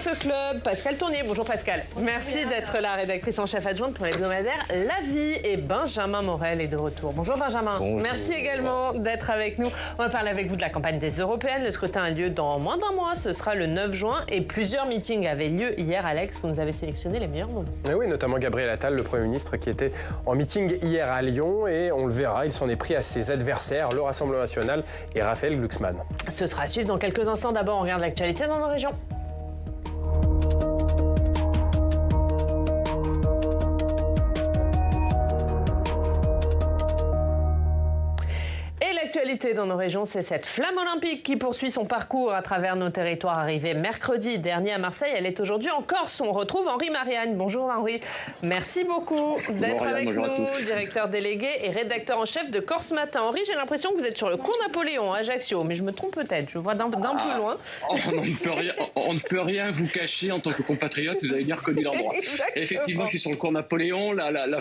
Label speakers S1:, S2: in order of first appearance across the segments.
S1: ce club, Pascal Tournier. Bonjour Pascal. Merci d'être là, rédactrice en chef adjointe pour l'hebdomadaire La Vie. Et Benjamin Morel est de retour. Bonjour Benjamin.
S2: Bonjour.
S1: Merci également d'être avec nous. On va parler avec vous de la campagne des Européennes. Le scrutin a lieu dans moins d'un mois. Ce sera le 9 juin. Et plusieurs meetings avaient lieu hier. Alex, vous nous avez sélectionné les meilleurs moments.
S2: Et oui, notamment Gabriel Attal, le Premier ministre, qui était en meeting hier à Lyon. Et on le verra, il s'en est pris à ses adversaires, le Rassemblement national et Raphaël Glucksmann.
S1: Ce sera à suivre dans quelques instants. D'abord, on regarde l'actualité dans nos régions. L'actualité dans nos régions, c'est cette flamme olympique qui poursuit son parcours à travers nos territoires. Arrivée mercredi dernier à Marseille, elle est aujourd'hui en Corse. On retrouve Henri Marianne. Bonjour Henri. Merci beaucoup d'être avec nous, directeur délégué et rédacteur en chef de Corse Matin. Henri, j'ai l'impression que vous êtes sur le cours Napoléon à Ajaccio, mais je me trompe peut-être. Je vois d'un peu loin.
S3: On ne peut rien vous cacher en tant que compatriote. Vous avez bien reconnu l'endroit. Effectivement, je suis sur le cours Napoléon. La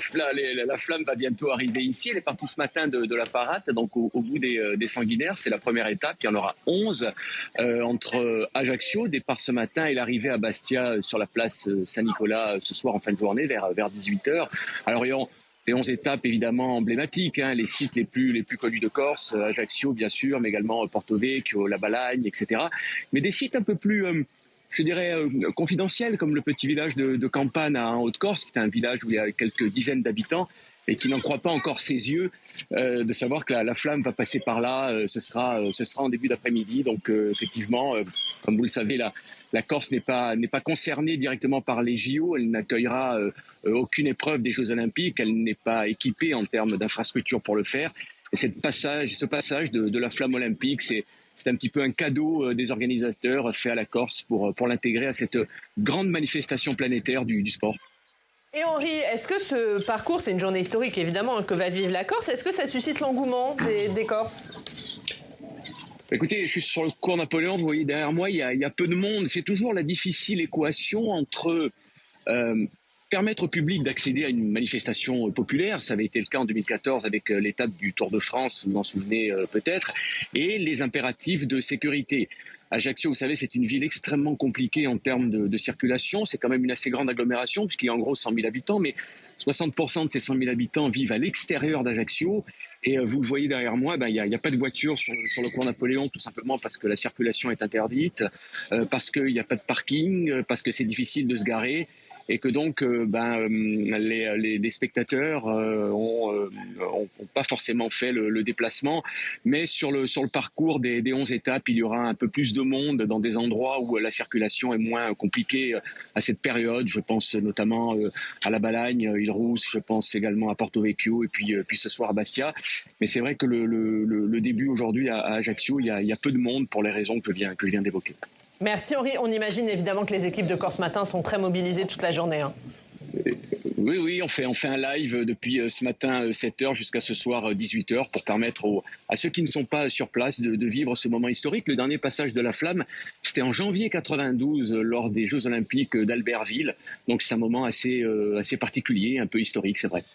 S3: flamme va bientôt arriver ici. Elle est partie ce matin de la parade, donc au bout des sanguinaires. C'est la première étape. Il y en aura 11 entre Ajaccio, départ ce matin, et l'arrivée à Bastia sur la place Saint-Nicolas ce soir en fin de journée vers 18h. Alors, les 11 étapes évidemment emblématiques, les sites les plus connus de Corse, Ajaccio bien sûr, mais également Porto Vecchio, La Balagne, etc. Mais des sites un peu plus... je dirais confidentiels, comme le petit village de Campane en Haute-Corse, qui est un village où il y a quelques dizaines d'habitants et qui n'en croit pas encore ses yeux de savoir que la flamme va passer par là. Ce sera en début d'après-midi. Donc effectivement, comme vous le savez, la Corse n'est pas concernée directement par les JO. Elle n'accueillera aucune épreuve des Jeux Olympiques. Elle n'est pas équipée en termes d'infrastructures pour le faire. Et ce passage de la flamme olympique, c'est un petit peu un cadeau des organisateurs fait à la Corse pour l'intégrer à cette grande manifestation planétaire du sport.
S1: Et Henri, est-ce que ce parcours, c'est une journée historique évidemment que va vivre la Corse, est-ce que ça suscite l'engouement des Corses ?
S3: Écoutez, je suis sur le cours Napoléon, vous voyez derrière moi, il y a peu de monde. C'est toujours la difficile équation entre permettre au public d'accéder à une manifestation populaire, ça avait été le cas en 2014 avec l'étape du Tour de France, vous vous en souvenez peut-être, et les impératifs de sécurité. Ajaccio, vous savez, c'est une ville extrêmement compliquée en termes de circulation. C'est quand même une assez grande agglomération, puisqu'il y a en gros 100 000 habitants, mais 60% de ces 100 000 habitants vivent à l'extérieur d'Ajaccio. Et vous le voyez derrière moi, il n'y a pas de voiture sur le cours Napoléon, tout simplement parce que la circulation est interdite, parce qu'il n'y a pas de parking, parce que c'est difficile de se garer. Et que donc les spectateurs ont pas forcément fait le déplacement, mais sur le parcours des 11 étapes, il y aura un peu plus de monde dans des endroits où la circulation est moins compliquée à cette période. Je pense notamment à La Balagne, Île-Rousse, je pense également à Porto Vecchio et puis ce soir à Bastia. Mais c'est vrai que le début aujourd'hui à Ajaccio, il y a peu de monde pour les raisons que je viens d'évoquer.
S1: Merci Henri. On imagine évidemment que les équipes de Corse Matin sont très mobilisées toute la journée.
S3: Oui, on fait un live depuis ce matin 7h jusqu'à ce soir 18h pour permettre à ceux qui ne sont pas sur place de vivre ce moment historique. Le dernier passage de la flamme, c'était en janvier 92 lors des Jeux Olympiques d'Albertville. Donc c'est un moment assez particulier, un peu historique, c'est vrai.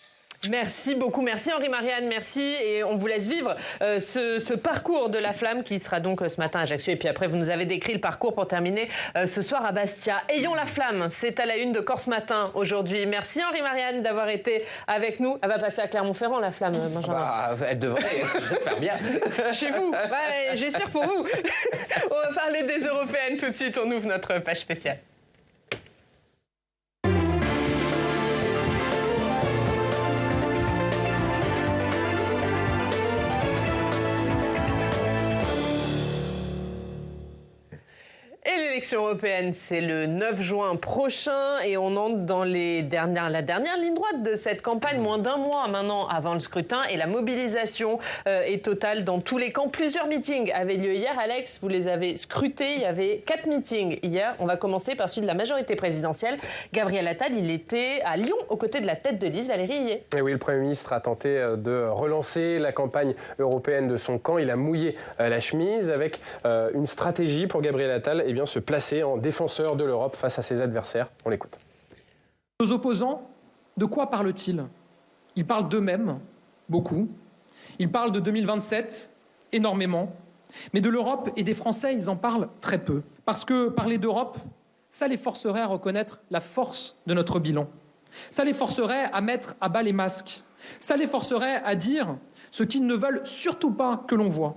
S1: Merci beaucoup, merci Henri Marianne, merci, et on vous laisse vivre ce parcours de la flamme qui sera donc ce matin à Ajaccio, et puis après vous nous avez décrit le parcours pour terminer ce soir à Bastia. Ayons la flamme, c'est à la une de Corse Matin aujourd'hui. Merci Henri Marianne d'avoir été avec nous. Elle va passer à Clermont-Ferrand la flamme, Benjamin.
S2: Elle devrait, j'espère bien.
S1: Chez vous, j'espère pour vous. On va parler des Européennes tout de suite, on ouvre notre page spéciale. Et l'élection européenne, c'est le 9 juin prochain et on entre dans la dernière ligne droite de cette campagne, moins d'un mois maintenant avant le scrutin, et la mobilisation est totale dans tous les camps. Plusieurs meetings avaient lieu hier. Alex, vous les avez scrutés. Il y avait 4 meetings hier. On va commencer par celui de la majorité présidentielle. Gabriel Attal, il était à Lyon aux côtés de la tête de liste Valérie Hillet.
S2: Et oui, le Premier ministre a tenté de relancer la campagne européenne de son camp. Il a mouillé la chemise avec une stratégie pour Gabriel Attal, se placer en défenseur de l'Europe face à ses adversaires. On l'écoute.
S4: Nos opposants, de quoi parlent-ils ? Ils parlent d'eux-mêmes, beaucoup. Ils parlent de 2027, énormément. Mais de l'Europe et des Français, ils en parlent très peu. Parce que parler d'Europe, ça les forcerait à reconnaître la force de notre bilan. Ça les forcerait à mettre à bas les masques. Ça les forcerait à dire ce qu'ils ne veulent surtout pas que l'on voit.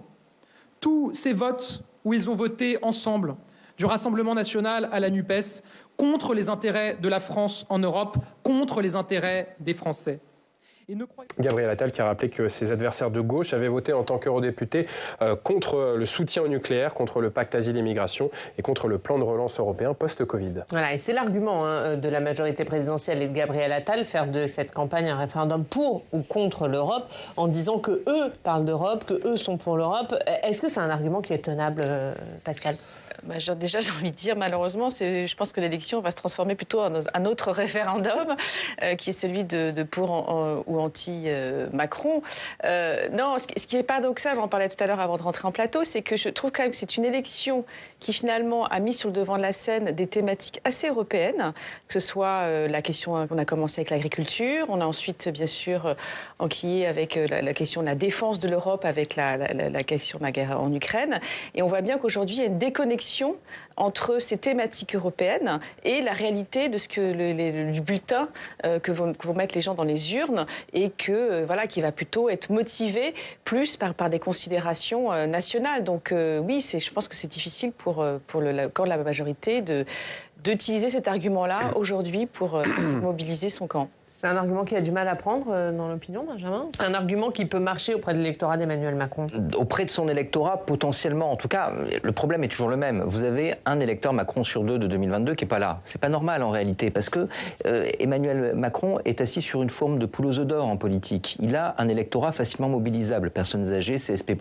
S4: Tous ces votes où ils ont voté ensemble, du Rassemblement national à la NUPES, contre les intérêts de la France en Europe, contre les intérêts des Français.
S2: Gabriel Attal qui a rappelé que ses adversaires de gauche avaient voté en tant qu'eurodéputés contre le soutien au nucléaire, contre le pacte asile et migration et contre le plan de relance européen post-Covid.
S1: Voilà, et c'est l'argument de la majorité présidentielle et de Gabriel Attal, faire de cette campagne un référendum pour ou contre l'Europe, en disant que eux parlent d'Europe, que eux sont pour l'Europe. Est-ce que c'est un argument qui est tenable, Pascal ?
S5: Déjà, j'ai envie de dire, malheureusement, je pense que l'élection va se transformer plutôt en un autre référendum, qui est celui de pour ou anti-Macron. Non, ce qui est paradoxal, j'en parlais tout à l'heure avant de rentrer en plateau, c'est que je trouve quand même que c'est une élection qui finalement a mis sur le devant de la scène des thématiques assez européennes, que ce soit la question qu'on a commencé avec l'agriculture, on a ensuite bien sûr enquillé avec la question de la défense de l'Europe, avec la question de la guerre en Ukraine, et on voit bien qu'aujourd'hui il y a une déconnexion entre ces thématiques européennes et la réalité de ce que du bulletin que vont mettre les gens dans les urnes, et que qui va plutôt être motivé plus par des considérations nationales. Donc oui, je pense que c'est difficile pour le camp de la majorité d'utiliser cet argument-là aujourd'hui pour mobiliser son camp.
S1: C'est un argument qui a du mal à prendre dans l'opinion, Benjamin ? C'est un argument qui peut marcher auprès de l'électorat d'Emmanuel Macron ?
S6: Auprès de son électorat, potentiellement. En tout cas, le problème est toujours le même. Vous avez un électeur Macron sur deux de 2022 qui n'est pas là. C'est pas normal en réalité, parce que Emmanuel Macron est assis sur une forme de poule aux œufs d'or en politique. Il a un électorat facilement mobilisable. Personnes âgées, CSP+,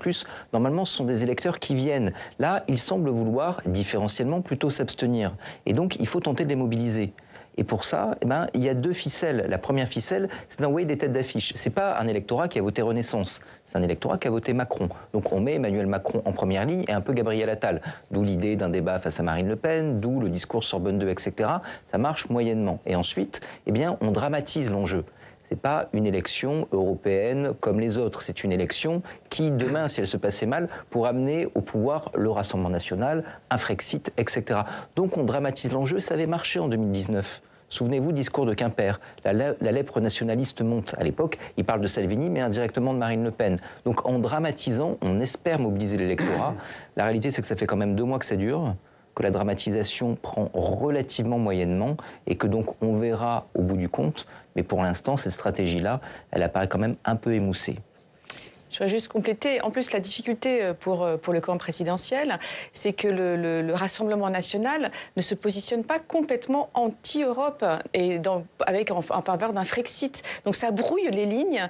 S6: normalement ce sont des électeurs qui viennent. Là, il semble vouloir, différentiellement, plutôt s'abstenir. Et donc, il faut tenter de les mobiliser. Et pour ça, il y a deux ficelles. La première ficelle, c'est d'envoyer des têtes d'affiche. C'est pas un électorat qui a voté Renaissance, c'est un électorat qui a voté Macron. Donc on met Emmanuel Macron en première ligne et un peu Gabriel Attal. D'où l'idée d'un débat face à Marine Le Pen, d'où le discours Sorbonne 2, etc. Ça marche moyennement. Et ensuite, on dramatise l'enjeu. C'est pas une élection européenne comme les autres. C'est une élection qui, demain, si elle se passait mal, pourrait amener au pouvoir le Rassemblement national, un Frexit, etc. Donc on dramatise l'enjeu. Ça avait marché en 2019. Souvenez-vous, discours de Quimper. La lèpre nationaliste monte. À l'époque, il parle de Salvini, mais indirectement de Marine Le Pen. Donc en dramatisant, on espère mobiliser l'électorat. La réalité, c'est que ça fait quand même 2 mois que ça dure, que la dramatisation prend relativement moyennement, et que donc on verra au bout du compte. Mais pour l'instant, cette stratégie-là, elle apparaît quand même un peu émoussée.
S5: Je voudrais juste compléter. En plus, la difficulté pour le camp présidentiel, c'est que le Rassemblement national ne se positionne pas complètement anti-Europe et en faveur d'un Frexit. Donc ça brouille les lignes.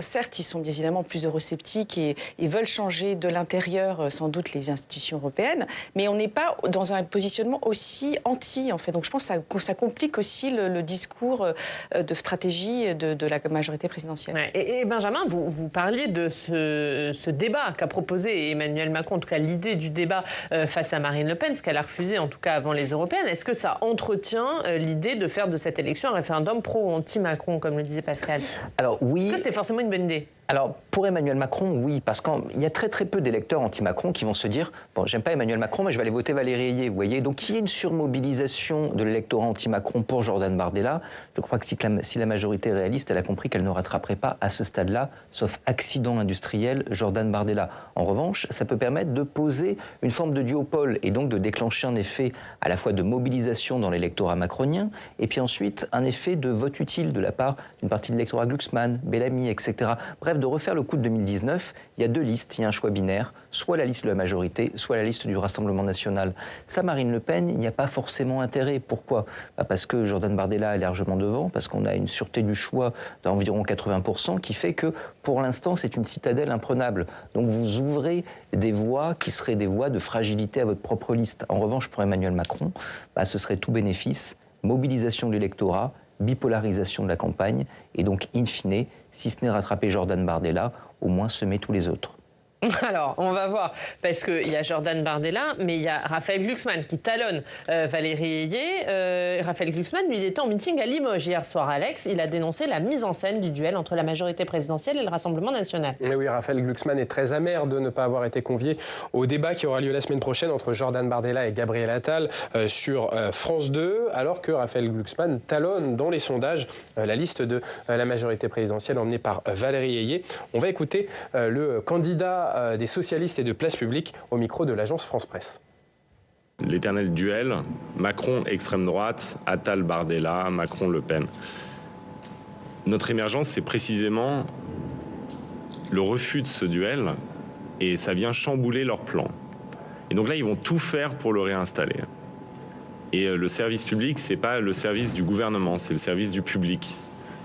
S5: Certes, ils sont évidemment plus eurosceptiques et veulent changer de l'intérieur, sans doute, les institutions européennes, mais on n'est pas dans un positionnement aussi anti, en fait. Donc je pense que ça complique aussi le discours de stratégie de la majorité présidentielle.
S1: Ouais. Et Benjamin, vous parliez de ce débat qu'a proposé Emmanuel Macron, en tout cas l'idée du débat face à Marine Le Pen, ce qu'elle a refusé en tout cas avant les européennes. Est-ce que ça entretient l'idée de faire de cette élection un référendum pro ou anti-Macron, comme le disait Pascal ?
S6: Alors oui.
S1: Est-ce que c'était forcément une bonne idée ?
S6: Alors, pour Emmanuel Macron, oui, parce qu'il y a très très peu d'électeurs anti-Macron qui vont se dire « Bon, j'aime pas Emmanuel Macron, mais je vais aller voter Valérie Ayé », vous voyez. Donc, il y a une surmobilisation de l'électorat anti-Macron pour Jordan Bardella. Je crois que si la majorité est réaliste, elle a compris qu'elle ne rattraperait pas à ce stade-là, sauf accident industriel, Jordan Bardella. En revanche, ça peut permettre de poser une forme de duopole et donc de déclencher un effet à la fois de mobilisation dans l'électorat macronien et puis ensuite un effet de vote utile de la part d'une partie de l'électorat Glucksmann, Bellamy, etc. Bref, de refaire le coup de 2019, il y a 2 listes, il y a un choix binaire, soit la liste de la majorité, soit la liste du Rassemblement national. Ça, Marine Le Pen, il n'y a pas forcément intérêt. Pourquoi ? Parce que Jordan Bardella est largement devant, parce qu'on a une sûreté du choix d'environ 80%, qui fait que, pour l'instant, c'est une citadelle imprenable. Donc vous ouvrez des voies qui seraient des voies de fragilité à votre propre liste. En revanche, pour Emmanuel Macron, ce serait tout bénéfice, mobilisation de l'électorat, bipolarisation de la campagne, et donc, in fine, si ce n'est rattraper Jordan Bardella, au moins semer tous les autres.
S1: Alors, on va voir, parce qu'il y a Jordan Bardella, mais il y a Raphaël Glucksmann qui talonne Valérie Ayé. Raphaël Glucksmann, lui, il était en meeting à Limoges hier soir, Alex. Il a dénoncé la mise en scène du duel entre la majorité présidentielle et le Rassemblement national.
S2: Oui, Raphaël Glucksmann est très amer de ne pas avoir été convié au débat qui aura lieu la semaine prochaine entre Jordan Bardella et Gabriel Attal sur France 2, alors que Raphaël Glucksmann talonne dans les sondages la liste de la majorité présidentielle emmenée par Valérie Ayé. On va écouter le candidat des socialistes et de Place Publique au micro de l'agence France Presse.
S7: L'éternel duel, Macron extrême droite, Attal Bardella, Macron Le Pen. Notre émergence, c'est précisément le refus de ce duel et ça vient chambouler leur plan. Et donc là, ils vont tout faire pour le réinstaller. Et le service public, c'est pas le service du gouvernement, c'est le service du public.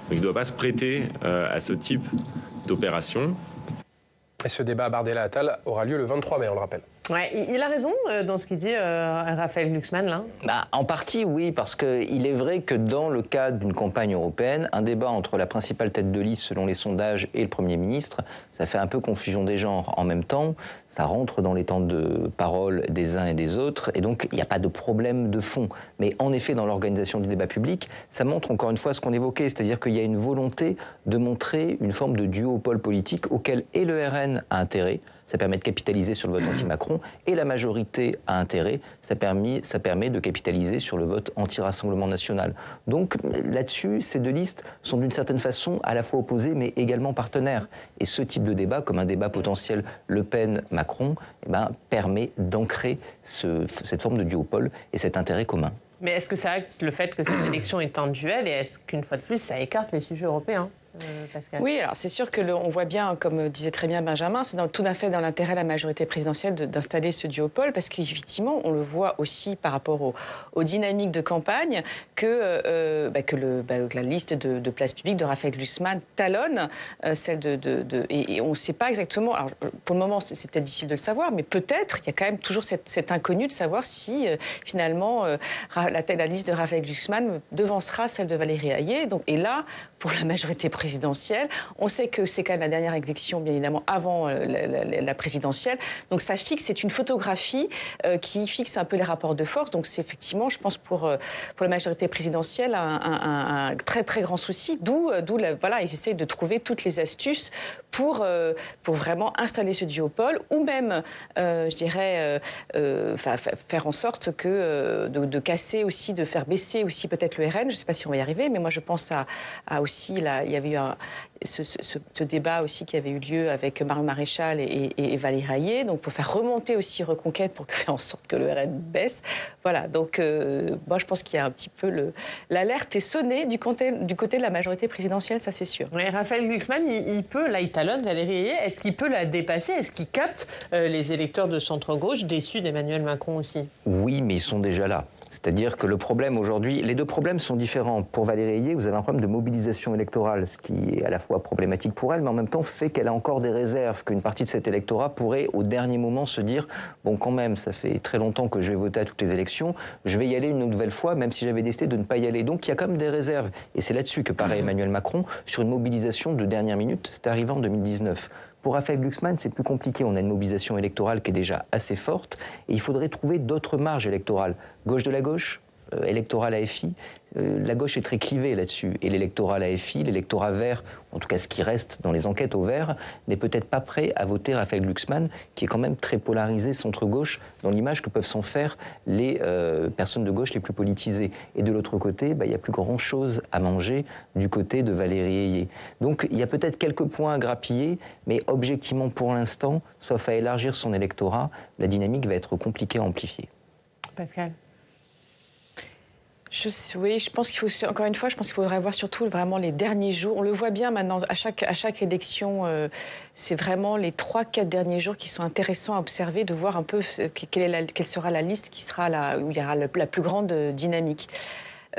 S7: Donc il ne doit pas se prêter à ce type d'opération.
S2: Et ce débat à Bardella-Attal aura lieu le 23 mai, on le rappelle.
S1: Ouais, il a raison dans ce qu'il dit, Raphaël Glucksmann, là.
S6: En partie, oui, parce qu'il est vrai que dans le cadre d'une campagne européenne, un débat entre la principale tête de liste selon les sondages et le Premier ministre, ça fait un peu confusion des genres. En même temps, ça rentre dans les temps de parole des uns et des autres, et donc il n'y a pas de problème de fond. Mais en effet, dans l'organisation du débat public, ça montre encore une fois ce qu'on évoquait, c'est-à-dire qu'il y a une volonté de montrer une forme de duopole politique auquel et le RN a intérêt. Ça permet de capitaliser sur le vote anti-Macron, et la majorité a intérêt, ça permet de capitaliser sur le vote anti-Rassemblement national. Donc là-dessus, ces deux listes sont d'une certaine façon à la fois opposées, mais également partenaires. Et ce type de débat, comme un débat potentiel Le Pen-Macron, permet d'ancrer cette forme de duopole et cet intérêt commun.
S1: Mais est-ce que c'est vrai que le fait que cette élection est un duel, et est-ce qu'une fois de plus, ça écarte les sujets européens Pascal?
S5: Oui, alors c'est sûr que on voit bien, comme disait très bien Benjamin, c'est tout à fait dans l'intérêt de la majorité présidentielle d'installer ce duopole, parce qu'effectivement, on le voit aussi par rapport aux dynamiques de campagne que la liste de Place Publique de Raphaël Glucksmann talonne celle et on ne sait pas exactement. Alors pour le moment, c'est peut-être difficile de le savoir, mais peut-être il y a quand même toujours cette inconnue de savoir si finalement la liste de Raphaël Glucksmann devancera celle de Valérie Ayé. Donc, et là, pour la majorité présidentielle, on sait que c'est quand même la dernière élection, bien évidemment, avant la présidentielle. Donc ça fixe, c'est une photographie qui fixe un peu les rapports de force. Donc c'est effectivement, je pense, pour la majorité présidentielle, un très très grand souci. D'où voilà, ils essayent de trouver toutes les astuces pour vraiment installer ce duopole, ou même, je dirais, faire en sorte que de casser aussi, de faire baisser aussi peut-être le RN. Je ne sais pas si on va y arriver, mais moi je pense à aussi, là, il y avait eu ce débat aussi qui avait eu lieu avec Marion Maréchal et Valérie Ayé, donc pour faire remonter aussi Reconquête, pour faire en sorte que le RN baisse. Voilà, donc moi je pense qu'il y a un petit peu l'alerte est sonnée du côté de la majorité présidentielle, ça c'est sûr.
S1: Oui, Raphaël Glucksmann, il peut, là il talonne Valérie Ayé, est-ce qu'il peut la dépasser? Est-ce qu'il capte les électeurs de centre-gauche déçus d'Emmanuel Macron aussi?
S6: Oui, mais ils sont déjà là. C'est-à-dire que le problème aujourd'hui, les deux problèmes sont différents. Pour Valérie Ayé, vous avez un problème de mobilisation électorale, ce qui est à la fois problématique pour elle, mais en même temps fait qu'elle a encore des réserves, qu'une partie de cet électorat pourrait au dernier moment se dire « Bon, quand même, ça fait très longtemps que je vais voter à toutes les élections, je vais y aller une nouvelle fois, même si j'avais décidé de ne pas y aller. » Donc il y a quand même des réserves. Et c'est là-dessus que paraît Emmanuel Macron, sur une mobilisation de dernière minute. C'est arrivé en 2019. Pour Raphaël Glucksmann, c'est plus compliqué. On a une mobilisation électorale qui est déjà assez forte et il faudrait trouver d'autres marges électorales. Gauche de la gauche, électoral AFI. La gauche est très clivée là-dessus. Et l'électoral AFI, l'électorat vert, en tout cas ce qui reste dans les enquêtes au vert, n'est peut-être pas prêt à voter Raphaël Glucksmann, qui est quand même très polarisé centre-gauche dans l'image que peuvent s'en faire les personnes de gauche les plus politisées. Et de l'autre côté, il n'y a plus grand-chose à manger du côté de Valérie Ayé. Donc il y a peut-être quelques points à grappiller, mais objectivement pour l'instant, sauf à élargir son électorat, la dynamique va être compliquée à amplifier.
S1: Pascal?
S5: Oui, je pense qu'il faut, encore une fois, je pense qu'il faudrait voir surtout vraiment les derniers jours. On le voit bien maintenant, à chaque élection, c'est vraiment les 3-4 derniers jours qui sont intéressants à observer, de voir un peu quelle sera la liste qui sera où il y aura la plus grande dynamique.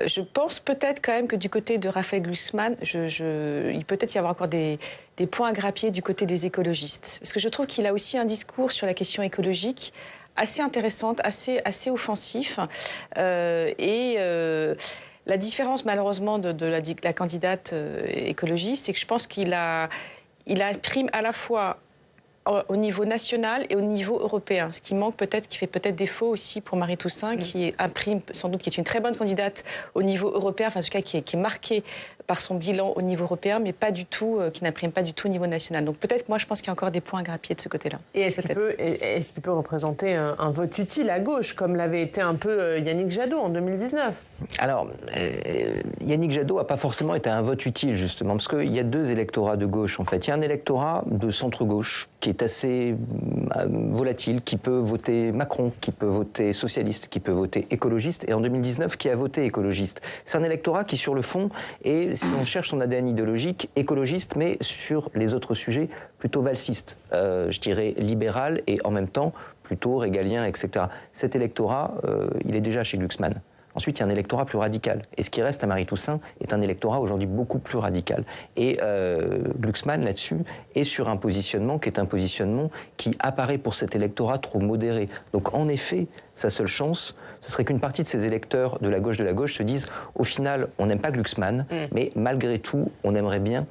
S5: Je pense peut-être quand même que du côté de Raphaël Glucksmann, il peut peut-être y avoir encore des points à grappiller du côté des écologistes. Parce que je trouve qu'il a aussi un discours sur la question écologique assez intéressante, assez offensif. La différence, malheureusement, de la candidate écologiste, c'est que je pense qu'il a prime à la fois au niveau national et au niveau européen. Ce qui manque peut-être, qui fait peut-être défaut aussi pour Marie Toussaint, qui imprime sans doute, qui est une très bonne candidate au niveau européen, enfin en tout cas qui est marquée par son bilan au niveau européen, mais pas du tout, qui n'imprime pas du tout au niveau national. Donc peut-être, moi, je pense qu'il y a encore des points à grappiller de ce côté-là.
S1: Et est-ce qu'il peut représenter un vote utile à gauche, comme l'avait été un peu Yannick Jadot en 2019 ?
S6: Alors, Yannick Jadot n'a pas forcément été un vote utile, justement, parce qu'il y a deux électorats de gauche, en fait. Il y a un électorat de centre-gauche qui est assez volatile, qui peut voter Macron, qui peut voter socialiste, qui peut voter écologiste, et en 2019, qui a voté écologiste. C'est un électorat qui, sur le fond, est, si on cherche son ADN idéologique, écologiste, mais sur les autres sujets, plutôt valsiste, je dirais libéral, et en même temps, plutôt régalien, etc. Cet électorat, il est déjà chez Glucksmann. Ensuite, il y a un électorat plus radical. Et ce qui reste à Marie Toussaint est un électorat aujourd'hui beaucoup plus radical. Et Glucksmann, là-dessus, est sur un positionnement qui est un positionnement qui apparaît pour cet électorat trop modéré. Donc, en effet, sa seule chance, ce serait qu'une partie de ces électeurs de la gauche se disent, au final, on n'aime pas Glucksmann, mais malgré tout, on aimerait bien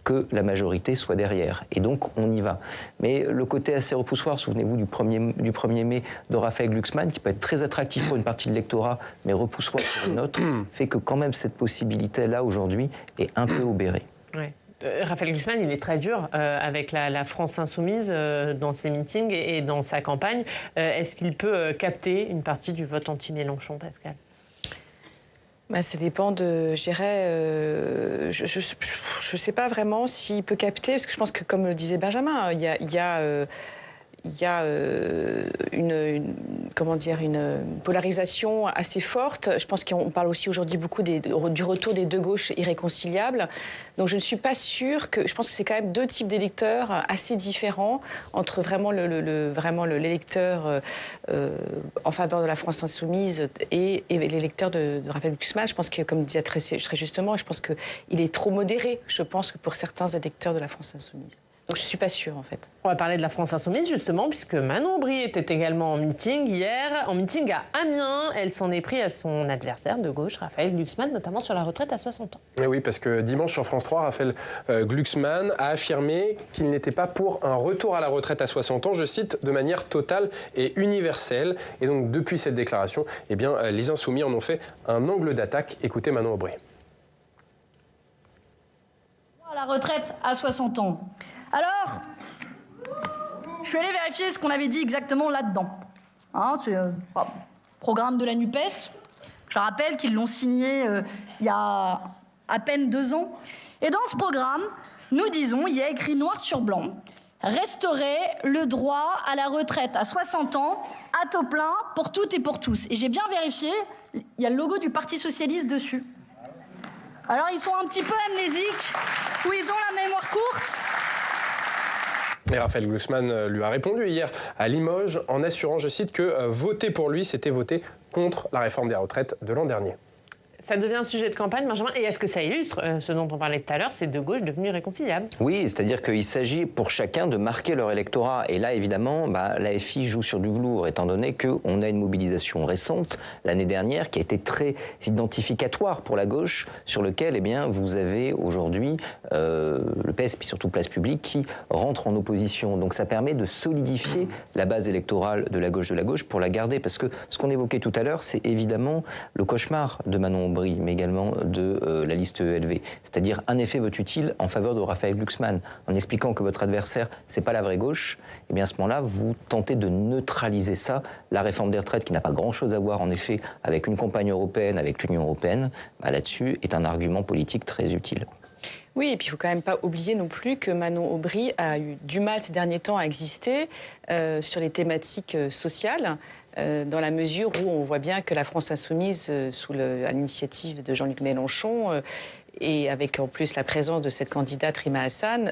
S6: que la majorité soit derrière. Et donc, on y va. Mais le côté assez repoussoir, souvenez-vous du 1er mai de Raphaël Glucksmann, qui peut être très attractif pour une partie de l'électorat, mais repoussoir pour une autre, fait que quand même cette possibilité-là, aujourd'hui, est un peu obérée.
S1: Ouais. Raphaël Glucksmann, il est très dur avec la France insoumise dans ses meetings et dans sa campagne. Est-ce qu'il peut capter une partie du vote anti-Mélenchon, Pascal ?
S5: Ça dépend de, je dirais, je sais pas vraiment s'il peut capter, parce que je pense que, comme le disait Benjamin, il y a une polarisation assez forte. Je pense qu'on parle aussi aujourd'hui beaucoup du retour des deux gauches irréconciliables. Donc je ne suis pas sûre que... Je pense que c'est quand même deux types d'électeurs assez différents entre vraiment l'électeur en faveur de la France insoumise et l'électeur de Raphaël Glucksmann. Je pense que, comme disait très justement, je pense qu'il est trop modéré, je pense, que pour certains électeurs de la France insoumise. Donc je ne suis pas sûre, en fait.
S1: On va parler de la France insoumise, justement, puisque Manon Aubry était également en meeting hier. En meeting à Amiens, elle s'en est pris à son adversaire de gauche, Raphaël Glucksmann, notamment sur la retraite à 60 ans.
S2: Et oui, parce que dimanche sur France 3, Raphaël Glucksmann a affirmé qu'il n'était pas pour un retour à la retraite à 60 ans, je cite, de manière totale et universelle. Et donc, depuis cette déclaration, eh bien, les Insoumis en ont fait un angle d'attaque. Écoutez Manon Aubry.
S8: La retraite à 60 ans. Alors, je suis allée vérifier ce qu'on avait dit exactement là-dedans. C'est le programme de la NUPES. Je rappelle qu'ils l'ont signé il y a à peine 2 ans. Et dans ce programme, nous disons, il y a écrit noir sur blanc, restaurer le droit à la retraite à 60 ans, à taux plein, pour toutes et pour tous. Et j'ai bien vérifié, il y a le logo du Parti Socialiste dessus. Alors ils sont un petit peu amnésiques, ou ils ont la mémoire courte.
S2: Et Raphaël Glucksmann lui a répondu hier à Limoges en assurant, je cite, que voter pour lui, c'était voter contre la réforme des retraites de l'an dernier.
S1: Ça devient un sujet de campagne, Benjamin. Et est-ce que ça illustre ce dont on parlait tout à l'heure, ces deux gauches devenues réconciliables ?
S6: Oui, c'est-à-dire qu'il s'agit pour chacun de marquer leur électorat. Et là, évidemment, l'AFI joue sur du velours, étant donné qu'on a une mobilisation récente, l'année dernière, qui a été très identificatoire pour la gauche, sur lequel, vous avez aujourd'hui le PS, puis surtout Place Publique, qui rentre en opposition. Donc ça permet de solidifier la base électorale de la gauche pour la garder. Parce que ce qu'on évoquait tout à l'heure, c'est évidemment le cauchemar de Manon Aubry, mais également de la liste ELV. C'est-à-dire un effet vote utile en faveur de Raphaël Glucksmann. En expliquant que votre adversaire, c'est pas la vraie gauche, à ce moment-là, vous tentez de neutraliser ça. La réforme des retraites, qui n'a pas grand-chose à voir, en effet, avec une campagne européenne, avec l'Union européenne, là-dessus, est un argument politique très utile.
S5: Oui, et puis il ne faut quand même pas oublier non plus que Manon Aubry a eu du mal ces derniers temps à exister sur les thématiques sociales, dans la mesure où on voit bien que la France insoumise, à l'initiative de Jean-Luc Mélenchon, et avec en plus la présence de cette candidate Rima Hassan,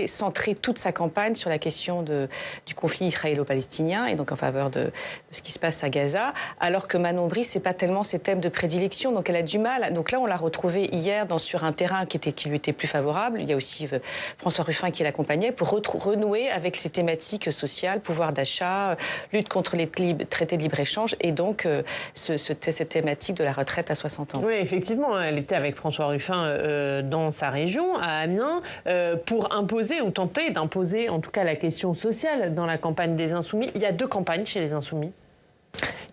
S5: centrer toute sa campagne sur la question du conflit israélo-palestinien et donc en faveur de ce qui se passe à Gaza, alors que Manon Aubry, c'est pas tellement ses thèmes de prédilection, donc elle a du mal. Donc là, on l'a retrouvée hier sur un terrain qui lui était plus favorable. Il y a aussi François Ruffin qui l'accompagnait pour renouer avec ces thématiques sociales, pouvoir d'achat, lutte contre les traités de libre-échange et donc cette thématique de la retraite à 60 ans.
S1: Oui, effectivement, elle était avec François Ruffin dans sa région, à Amiens, pour pour imposer ou tenter d'imposer en tout cas la question sociale dans la campagne des Insoumis. Il y a 2 campagnes chez les Insoumis.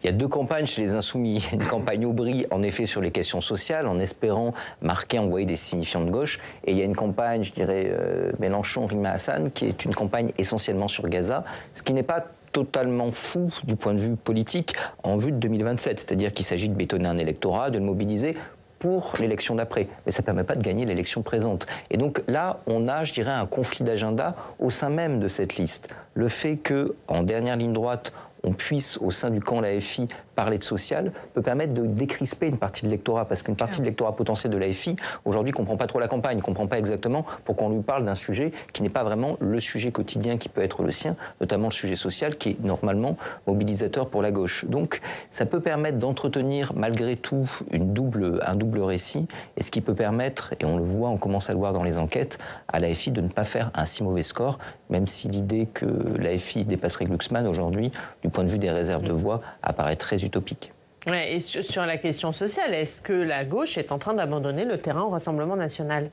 S6: Il y a 2 campagnes chez les Insoumis. Une campagne Aubry, en effet, sur les questions sociales, en espérant marquer, envoyer des signifiants de gauche. Et il y a une campagne, je dirais, Mélenchon-Rima Hassan, qui est une campagne essentiellement sur Gaza, ce qui n'est pas totalement fou du point de vue politique en vue de 2027. C'est-à-dire qu'il s'agit de bétonner un électorat, de le mobiliser pour l'élection d'après. Mais ça ne permet pas de gagner l'élection présente. Et donc là, on a, je dirais, un conflit d'agenda au sein même de cette liste. Le fait qu'en dernière ligne droite, on puisse, au sein du camp l'AFI, parler de social, peut permettre de décrisper une partie de l'électorat, parce qu'une partie de l'électorat potentiel de l'AFI, aujourd'hui, ne comprend pas trop la campagne, ne comprend pas exactement pourquoi on lui parle d'un sujet qui n'est pas vraiment le sujet quotidien qui peut être le sien, notamment le sujet social, qui est normalement mobilisateur pour la gauche. Donc, ça peut permettre d'entretenir, malgré tout, un double récit, et ce qui peut permettre, et on le voit, on commence à le voir dans les enquêtes, à l'AFI de ne pas faire un si mauvais score, même si l'idée que l'AFI dépasserait Glucksmann aujourd'hui, du point de vue des réserves de voix, apparaît très utopique.
S1: Ouais, et sur la question sociale, est-ce que la gauche est en train d'abandonner le terrain au Rassemblement national ?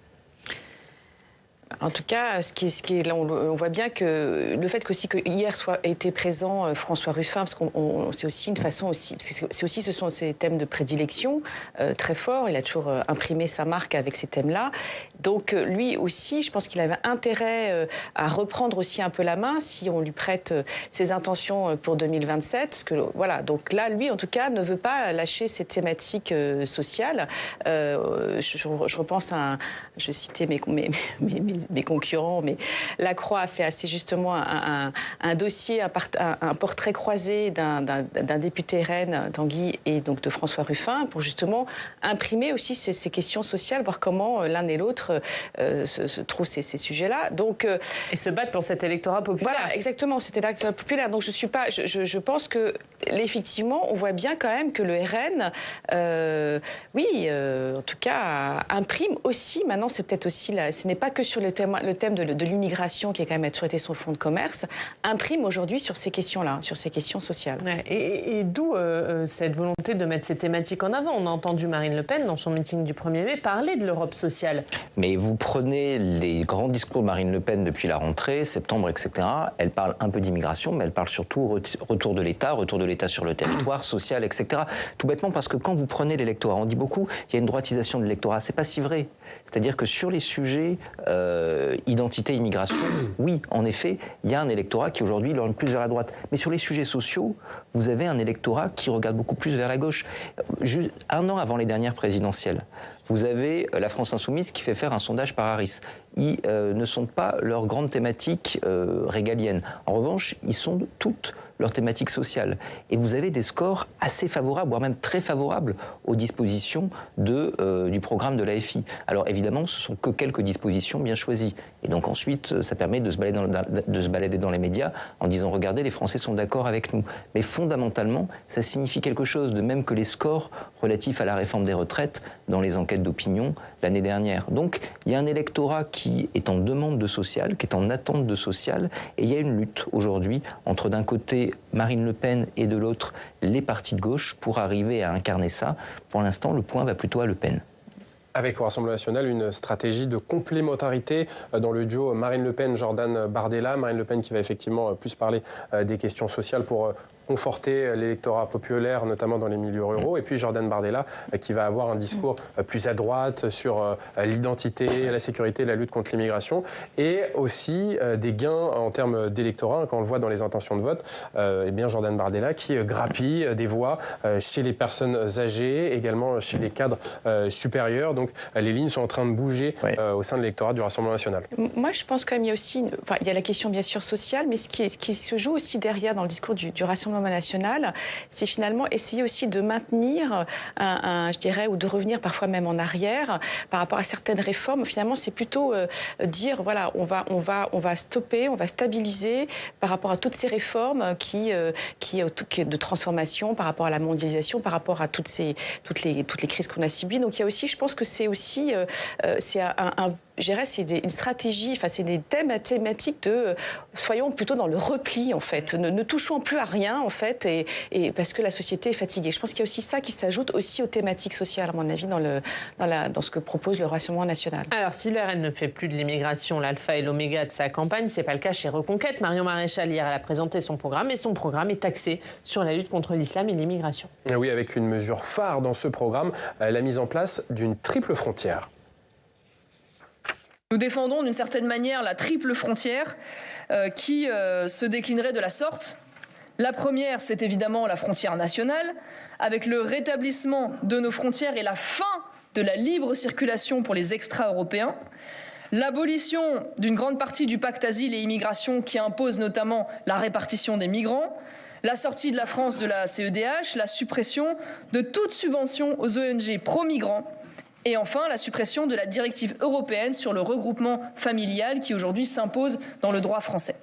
S5: En tout cas, là, on voit bien que le fait qu'aussi que hier ait été présent François Ruffin, parce qu'on c'est aussi une façon aussi, ce sont ses thèmes de prédilection très forts. Il a toujours imprimé sa marque avec ces thèmes-là. Donc lui aussi, je pense qu'il avait intérêt à reprendre aussi un peu la main si on lui prête ses intentions pour 2027. Parce que voilà, donc là, lui, en tout cas, ne veut pas lâcher ces thématiques sociales. Je repense je citais mes concurrents, mais La Croix a fait assez justement un dossier, un portrait croisé d'un député RN, Tanguy, et donc de François Ruffin, pour justement imprimer aussi ces questions sociales, voir comment l'un et l'autre se trouvent ces sujets-là. Donc,
S1: et se battre pour cet électorat populaire.
S5: Voilà, exactement, cet électorat populaire. Donc je pense que effectivement, on voit bien quand même que le RN, en tout cas, imprime aussi, maintenant c'est peut-être aussi, ce n'est pas que sur le thème de l'immigration, qui a quand même toujours été son fonds de commerce, imprime aujourd'hui sur ces questions-là, sur ces questions sociales.
S1: Ouais, et d'où cette volonté de mettre ces thématiques en avant ? On a entendu Marine Le Pen, dans son meeting du 1er mai, parler de l'Europe sociale.
S6: Mais vous prenez les grands discours de Marine Le Pen depuis la rentrée, septembre, etc. Elle parle un peu d'immigration, mais elle parle surtout retour de l'État sur le territoire, social, etc. Tout bêtement parce que quand vous prenez l'électorat, on dit beaucoup, il y a une droitisation de l'électorat. C'est pas si vrai. C'est-à-dire que sur les sujets identité, immigration, oui, en effet, il y a un électorat qui aujourd'hui l'oriente plus vers la droite. Mais sur les sujets sociaux, vous avez un électorat qui regarde beaucoup plus vers la gauche. Juste un an avant les dernières présidentielles, vous avez la France Insoumise qui fait faire un sondage par Harris. Ils ne sont pas leurs grandes thématiques régaliennes. En revanche, ils sont toutes leurs thématiques sociales. Et vous avez des scores assez favorables, voire même très favorables aux dispositions du programme de l'AFI. Alors évidemment, ce ne sont que quelques dispositions bien choisies. Et donc ensuite, ça permet de se balader dans les médias en disant « Regardez, les Français sont d'accord avec nous ». Mais fondamentalement, ça signifie quelque chose, de même que les scores relatifs à la réforme des retraites dans les enquêtes d'opinion l'année dernière. Donc il y a un électorat qui est en demande de social, qui est en attente de social, et il y a une lutte aujourd'hui entre d'un côté Marine Le Pen et de l'autre les partis de gauche pour arriver à incarner ça. Pour l'instant, le point va plutôt à Le Pen.
S2: Avec au Rassemblement national une stratégie de complémentarité dans le duo Marine Le Pen-Jordan Bardella. Marine Le Pen qui va effectivement plus parler des questions sociales pour conforter l'électorat populaire, notamment dans les milieux ruraux. Et puis Jordan Bardella qui va avoir un discours plus à droite sur l'identité, la sécurité, la lutte contre l'immigration. Et aussi des gains en termes d'électorat. Quand on le voit dans les intentions de vote, eh bien Jordan Bardella qui grappille des voix chez les personnes âgées, également chez les cadres supérieurs. Donc les lignes sont en train de bouger au sein de l'électorat du Rassemblement national.
S5: Moi, je pense quand même il y a aussi, il y a la question bien sûr sociale, mais ce qui se joue aussi derrière dans le discours du Rassemblement national, c'est finalement essayer aussi de maintenir je dirais, ou de revenir parfois même en arrière par rapport à certaines réformes. Finalement, c'est plutôt dire voilà, on va stopper, on va stabiliser par rapport à toutes ces réformes de transformation, par rapport à la mondialisation, par rapport à toutes les crises qu'on a subies. Donc il y a aussi, je pense que c'est aussi je dirais, c'est une stratégie, enfin, c'est des thématiques de soyons plutôt dans le repli, en fait. Ne touchons plus à rien, en fait, et parce que la société est fatiguée. Je pense qu'il y a aussi ça qui s'ajoute aussi aux thématiques sociales, à mon avis, dans ce que propose le Rassemblement national.
S1: Alors, si le RN ne fait plus de l'immigration l'alpha et l'oméga de sa campagne, c'est pas le cas chez Reconquête. Marion Maréchal, hier, elle a présenté son programme, et son programme est axé sur la lutte contre l'islam et l'immigration.
S2: Oui, avec une mesure phare dans ce programme, la mise en place d'une triple frontière.
S9: Nous défendons d'une certaine manière la triple frontière qui se déclinerait de la sorte. La première, c'est évidemment la frontière nationale, avec le rétablissement de nos frontières et la fin de la libre circulation pour les extra-européens. L'abolition d'une grande partie du pacte asile et immigration qui impose notamment la répartition des migrants. La sortie de la France de la CEDH, la suppression de toute subvention aux ONG pro-migrants. Et enfin, la suppression de la directive européenne sur le regroupement familial qui aujourd'hui s'impose dans le droit français.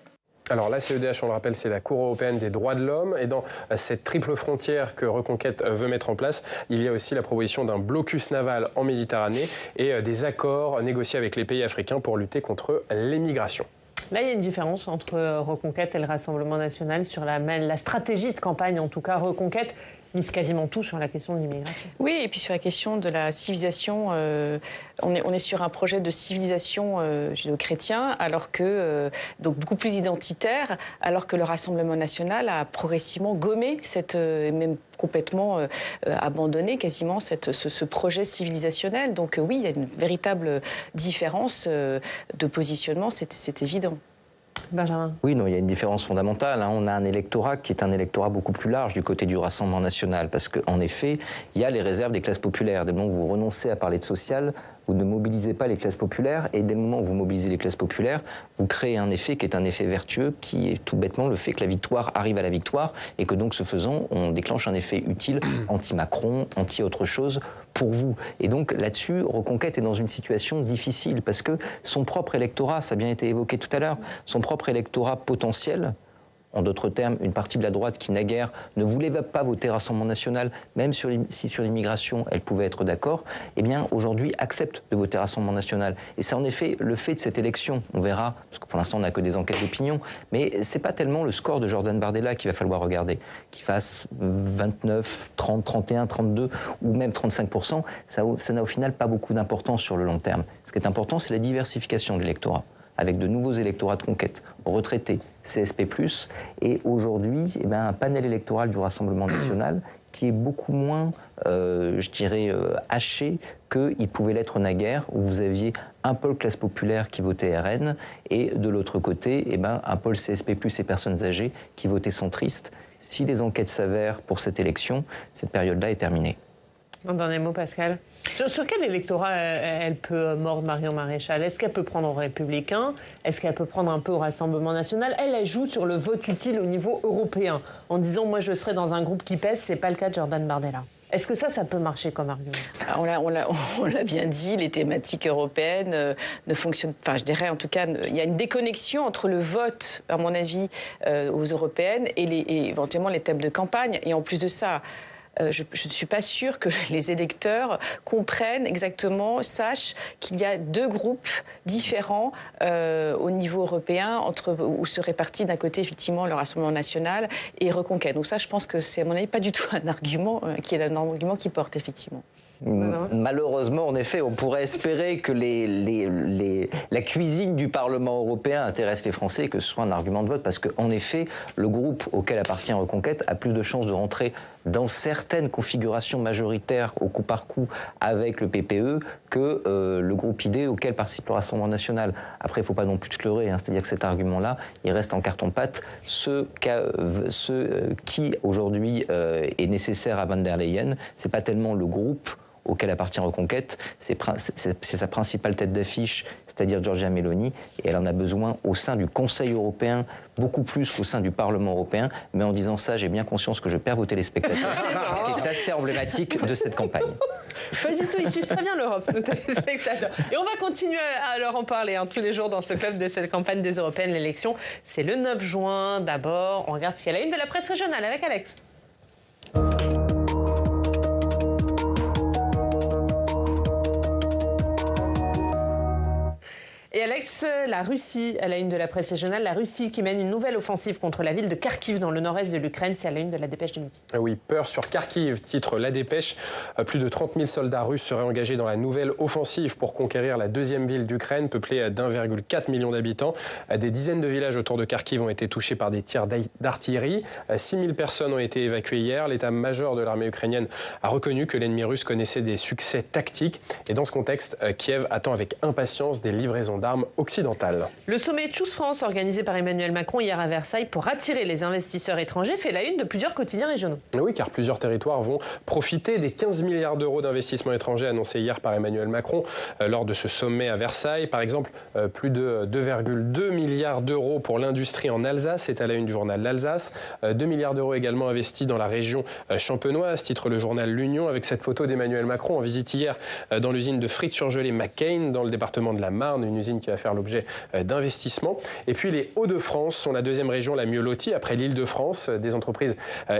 S2: Alors la CEDH, on le rappelle, c'est la Cour européenne des droits de l'homme. Et dans cette triple frontière que Reconquête veut mettre en place, il y a aussi la proposition d'un blocus naval en Méditerranée et des accords négociés avec les pays africains pour lutter contre l'émigration.
S1: Là, il y a une différence entre Reconquête et le Rassemblement national sur la stratégie de campagne, en tout cas Reconquête mise quasiment tout sur la question de l'immigration.
S5: Oui, et puis sur la question de la civilisation, on est sur un projet de civilisation judéo-chrétien, alors que donc beaucoup plus identitaire, alors que le Rassemblement national a progressivement gommé même complètement abandonné quasiment ce projet civilisationnel. Donc oui, il y a une véritable différence de positionnement, c'est évident.
S1: Benjamin.
S6: Oui, non, il y a une différence fondamentale. On a un électorat qui est un électorat beaucoup plus large du côté du Rassemblement national, parce qu'en effet, il y a les réserves des classes populaires. Dès le moment où vous renoncez à parler de social, vous ne mobilisez pas les classes populaires, et dès le moment où vous mobilisez les classes populaires, vous créez un effet qui est un effet vertueux, qui est tout bêtement le fait que la victoire arrive à la victoire, et que donc, ce faisant, on déclenche un effet utile, anti-Macron, anti-autre chose, pour vous. Et donc là-dessus, Reconquête est dans une situation difficile parce que son propre électorat, ça a bien été évoqué tout à l'heure, son propre électorat potentiel, en d'autres termes, une partie de la droite qui naguère ne voulait pas voter Rassemblement national, même si sur l'immigration elle pouvait être d'accord, eh bien aujourd'hui accepte de voter Rassemblement national. Et c'est en effet le fait de cette élection, on verra, parce que pour l'instant on n'a que des enquêtes d'opinion, mais c'est pas tellement le score de Jordan Bardella qu'il va falloir regarder, qu'il fasse 29, 30, 31, 32 ou même 35%, ça n'a au final pas beaucoup d'importance sur le long terme. Ce qui est important, c'est la diversification de l'électorat, avec de nouveaux électorats de conquête, retraités, CSP+, et aujourd'hui, un panel électoral du Rassemblement national qui est beaucoup moins, haché qu'il pouvait l'être naguère, où vous aviez un pôle classe populaire qui votait RN, et de l'autre côté, un pôle CSP+, et personnes âgées qui votaient centristes. Si les enquêtes s'avèrent pour cette élection, cette période-là est terminée.
S1: Un dernier mot, Pascal. Sur quel électorat elle peut mordre, Marion Maréchal? Est-ce qu'elle peut prendre aux Républicains? Est-ce qu'elle peut prendre un peu au Rassemblement national? Elle joue sur le vote utile au niveau européen, en disant « moi, je serai dans un groupe qui pèse ». C'est pas le cas de Jordan Bardella. Est-ce que ça peut marcher comme argument?
S5: On l'a bien dit, les thématiques européennes ne fonctionnent pas. Enfin, je dirais en tout cas, il y a une déconnexion entre le vote, à mon avis, aux européennes et éventuellement les thèmes de campagne. Et en plus de ça, je ne suis pas sûre que les électeurs comprennent exactement, sachent qu'il y a deux groupes différents au niveau européen, où se répartit d'un côté effectivement le Rassemblement national et Reconquête. Donc ça, je pense que c'est à mon avis pas du tout un argument qui porte effectivement.
S6: Malheureusement, en effet, on pourrait espérer que la cuisine du Parlement européen intéresse les Français et que ce soit un argument de vote, parce qu'en effet, le groupe auquel appartient Reconquête a plus de chances de rentrer dans certaines configurations majoritaires au coup par coup avec le PPE que le groupe ID auquel participe le Rassemblement national. Après, il ne faut pas non plus se leurrer, c'est-à-dire que cet argument-là, il reste en carton-pâte. Ce qui aujourd'hui est nécessaire à Van der Leyen, ce n'est pas tellement le groupe auquel appartient Reconquête, c'est sa principale tête d'affiche, c'est-à-dire Giorgia Meloni, et elle en a besoin au sein du Conseil européen, beaucoup plus qu'au sein du Parlement européen, mais en disant ça, j'ai bien conscience que je perds vos téléspectateurs, ce qui est assez emblématique de cette campagne.
S1: Pas du tout, ils suivent très bien l'Europe, nos téléspectateurs. Et on va continuer à leur en parler tous les jours dans ce club de cette campagne des Européennes. L'élection, c'est le 9 juin. D'abord, on regarde ce qu'il y a à la une de la presse régionale avec Alex. Et Alex, la Russie, à la une de la presse régionale, la Russie qui mène une nouvelle offensive contre la ville de Kharkiv dans le nord-est de l'Ukraine, c'est à la une de la Dépêche de midi.
S2: Oui, peur sur Kharkiv, titre La Dépêche. Plus de 30 000 soldats russes seraient engagés dans la nouvelle offensive pour conquérir la deuxième ville d'Ukraine, peuplée d'1,4 million d'habitants. Des dizaines de villages autour de Kharkiv ont été touchés par des tirs d'artillerie. 6 000 personnes ont été évacuées hier. L'état-major de l'armée ukrainienne a reconnu que l'ennemi russe connaissait des succès tactiques. Et dans ce contexte, Kiev attend avec impatience des livraisons d'armes occidentales.
S1: Le sommet Choose France, organisé par Emmanuel Macron hier à Versailles pour attirer les investisseurs étrangers, fait la une de plusieurs quotidiens régionaux.
S2: Oui, car plusieurs territoires vont profiter des 15 milliards d'euros d'investissements étrangers annoncés hier par Emmanuel Macron lors de ce sommet à Versailles. Par exemple, plus de 2,2 milliards d'euros pour l'industrie en Alsace, c'est à la une du journal L'Alsace. 2 milliards d'euros également investis dans la région champenoise, titre le journal L'Union, avec cette photo d'Emmanuel Macron en visite hier dans l'usine de frites surgelées McCain, dans le département de la Marne, une usine qui va faire l'objet d'investissements. Et puis les Hauts-de-France sont la deuxième région la mieux lotie après l'Île-de-France. Des entreprises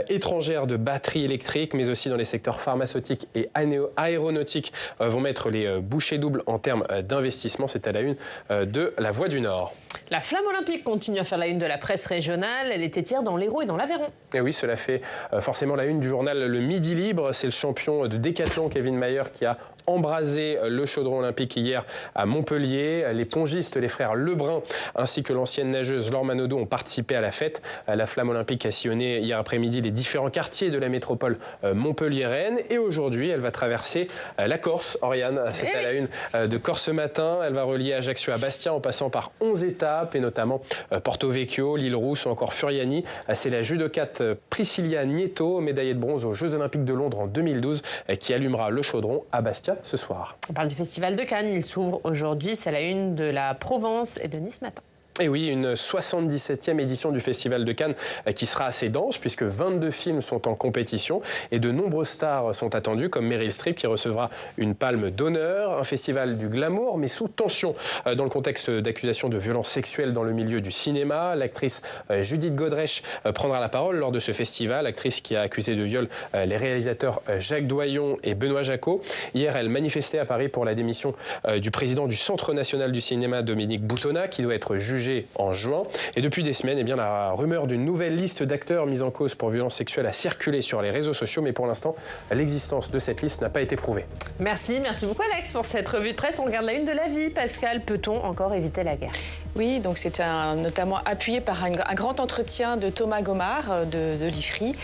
S2: étrangères de batteries électriques, mais aussi dans les secteurs pharmaceutiques et aéronautiques vont mettre les bouchées doubles en termes d'investissement. C'est à la une de La Voix du Nord.
S1: La flamme olympique continue à faire la une de la presse régionale. Elle était hier dans l'Hérault et dans l'Aveyron.
S2: Et oui, cela fait forcément la une du journal Le Midi Libre. C'est le champion de décathlon Kevin Mayer qui a embrasé le chaudron olympique hier à Montpellier. Les pongistes, les frères Lebrun, ainsi que l'ancienne nageuse Laure Manodou ont participé à la fête. La flamme olympique a sillonné hier après-midi les différents quartiers de la métropole montpelliéraine. Et aujourd'hui, elle va traverser la Corse. Oriane, c'est à la une de Corse ce matin. Elle va relier Ajaccio à Bastia en passant par 11 étapes, et notamment Porto Vecchio, l'île Rousse ou encore Furiani. C'est la judocate Priscilla Nieto, médaillée de bronze aux Jeux Olympiques de Londres en 2012, qui allumera le chaudron à Bastia ce soir.
S1: On parle du Festival de Cannes. Il s'ouvre aujourd'hui. C'est à la une de la Provence et de Nice Matin.
S2: Et oui, une 77e édition du Festival de Cannes qui sera assez dense puisque 22 films sont en compétition et de nombreuses stars sont attendues comme Meryl Streep qui recevra une palme d'honneur. Un festival du glamour mais sous tension dans le contexte d'accusations de violences sexuelles dans le milieu du cinéma. L'actrice Judith Godrèche prendra la parole lors de ce festival. L'actrice qui a accusé de viol les réalisateurs Jacques Doyon et Benoît Jacot. Hier, elle manifestait à Paris pour la démission du président du Centre national du cinéma, Dominique Boutonnat, qui doit être jugé en juin. Et depuis des semaines, la rumeur d'une nouvelle liste d'acteurs mis en cause pour violences sexuelles a circulé sur les réseaux sociaux, mais pour l'instant, l'existence de cette liste n'a pas été prouvée.
S1: Merci beaucoup Alex pour cette revue de presse. On regarde la une de La Vie. Pascal, peut-on encore éviter la guerre ?
S5: Oui, donc c'était notamment appuyé par un grand entretien de Thomas Gomard de l'IFRI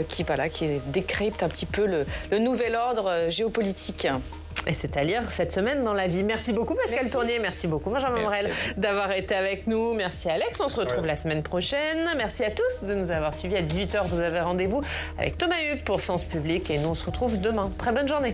S5: qui décrypte un petit peu le nouvel ordre géopolitique.
S1: Et c'est à lire cette semaine dans La Vie. Merci beaucoup Pascal Tournier, merci beaucoup Benjamin Morel d'avoir été avec nous. Merci Alex, on se retrouve la semaine prochaine. Merci à tous de nous avoir suivis. À 18h, vous avez rendez-vous avec Thomas Hugues pour Sens Public et nous on se retrouve demain. Très bonne journée.